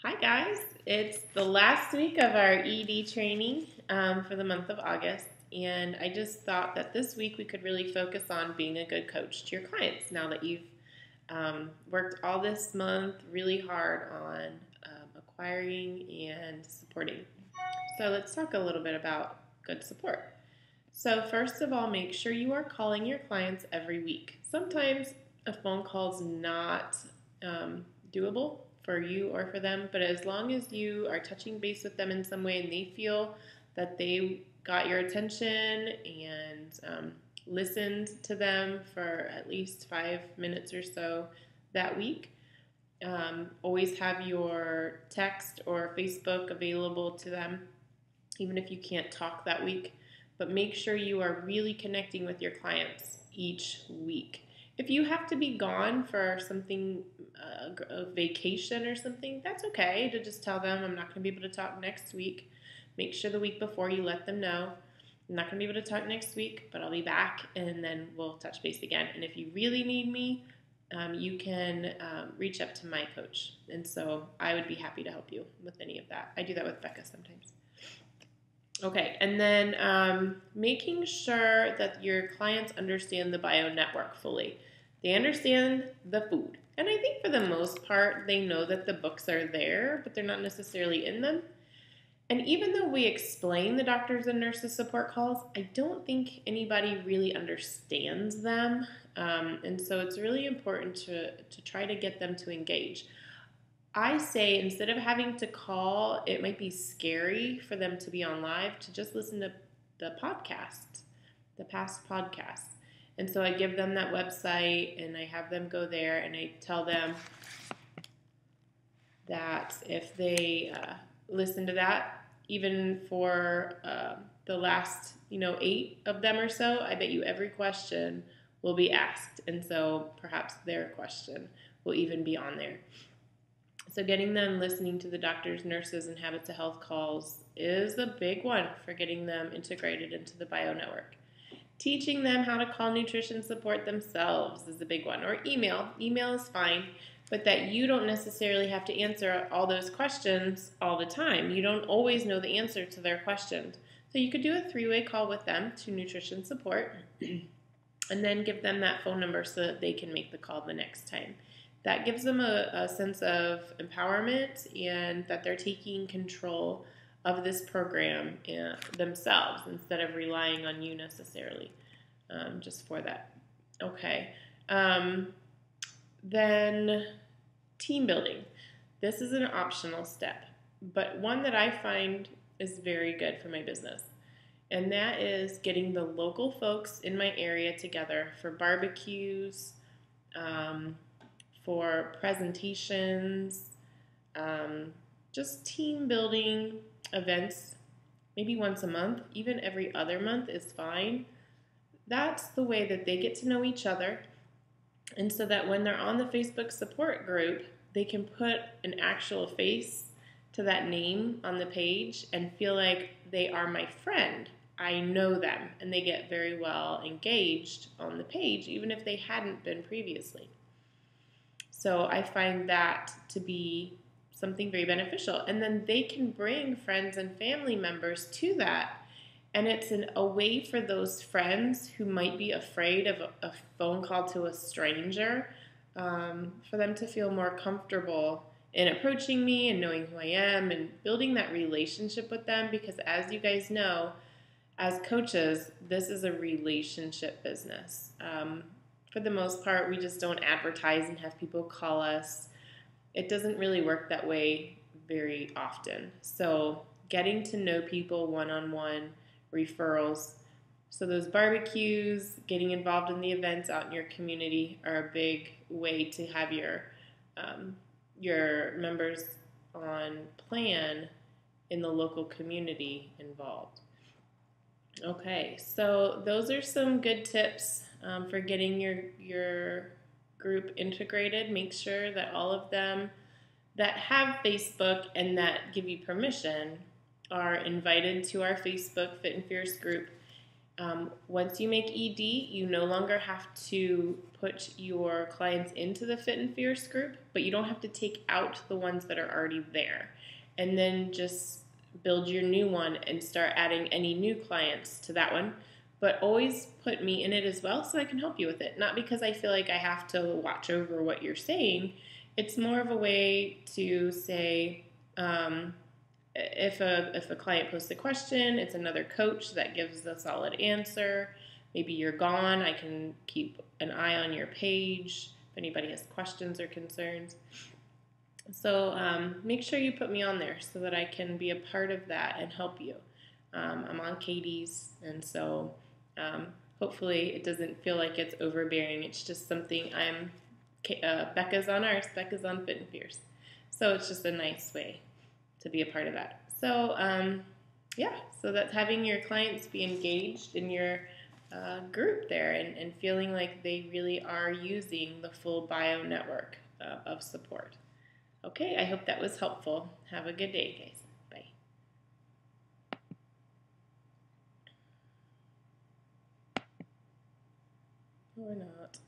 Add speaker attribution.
Speaker 1: Hi guys, it's the last week of our ED training for the month of August, and I just thought that this week we could really focus on being a good coach to your clients now that you've worked all this month really hard on acquiring and supporting. So let's talk a little bit about good support. So first of all, make sure you are calling your clients every week. Sometimes a phone call is not doable for you or for them, but as long as you are touching base with them in some way and they feel that they got your attention and listened to them for at least 5 minutes or so that week, always have your text or Facebook available to them, even if you can't talk that week. But make sure you are really connecting with your clients each week. If you have to be gone for something, a vacation or something, that's okay to just tell them I'm not going to be able to talk next week. Make sure the week before you let them know I'm not going to be able to talk next week, but I'll be back and then we'll touch base again. And if you really need me, you can reach up to my coach. And so I would be happy to help you with any of that. I do that with Becca sometimes. Okay, and then making sure that your clients understand the bio network fully. They understand the food. And I think for the most part, they know that the books are there, but they're not necessarily in them. And even though we explain the doctors and nurses support calls, I don't think anybody really understands them. And so it's really important to try to get them to engage. I say instead of having to call, it might be scary for them to be on live, to just listen to the podcast, the past podcasts. And so I give them that website and I have them go there and I tell them that if they listen to that, even for the last 8 of them or so, I bet you every question will be asked. And so perhaps their question will even be on there. So getting them listening to the doctors, nurses, and Habits of Health calls is a big one for getting them integrated into the bio network. Teaching them how to call nutrition support themselves is a big one. Or email. Email is fine, but that you don't necessarily have to answer all those questions all the time. You don't always know the answer to their questions. So you could do a 3-way call with them to nutrition support and then give them that phone number so that they can make the call the next time. That gives them a sense of empowerment and that they're taking control of this program themselves instead of relying on you necessarily just for that. Okay. Then team building. This is an optional step, but one that I find is very good for my business. And that is getting the local folks in my area together for barbecues, for presentations, just team building events, maybe once a month, even every other month is fine. That's the way that they get to know each other, and so that when they're on the Facebook support group, they can put an actual face to that name on the page and feel like they are my friend. I know them, and they get very well engaged on the page, even if they hadn't been previously. So I find that to be something very beneficial. And then they can bring friends and family members to that. And it's a way for those friends who might be afraid of a phone call to a stranger, for them to feel more comfortable in approaching me and knowing who I am and building that relationship with them. Because as you guys know, as coaches, this is a relationship business. For the most part, we just don't advertise and have people call us. It doesn't really work that way very often. So getting to know people one-on-one, referrals. So those barbecues, getting involved in the events out in your community are a big way to have your members on plan in the local community involved. Okay, so those are some good tips for getting your group integrated. Make sure that all of them that have Facebook and that give you permission are invited to our Facebook Fit and Fierce group. Once you make ED, you no longer have to put your clients into the Fit and Fierce group, but you don't have to take out the ones that are already there. And then just build your new one and start adding any new clients to that one. But always put me in it as well so I can help you with it. Not because I feel like I have to watch over what you're saying. It's more of a way to say, if a client posts a question, it's another coach that gives a solid answer. Maybe you're gone, I can keep an eye on your page if anybody has questions or concerns. So make sure you put me on there so that I can be a part of that and help you. I'm on Katie's, and so hopefully it doesn't feel like it's overbearing. It's just something Becca's on ours, Becca's on Fit and Fierce. So it's just a nice way to be a part of that. So yeah, so that's having your clients be engaged in your group there and feeling like they really are using the full bio network of support. Okay, I hope that was helpful. Have a good day, guys. Bye. Or not.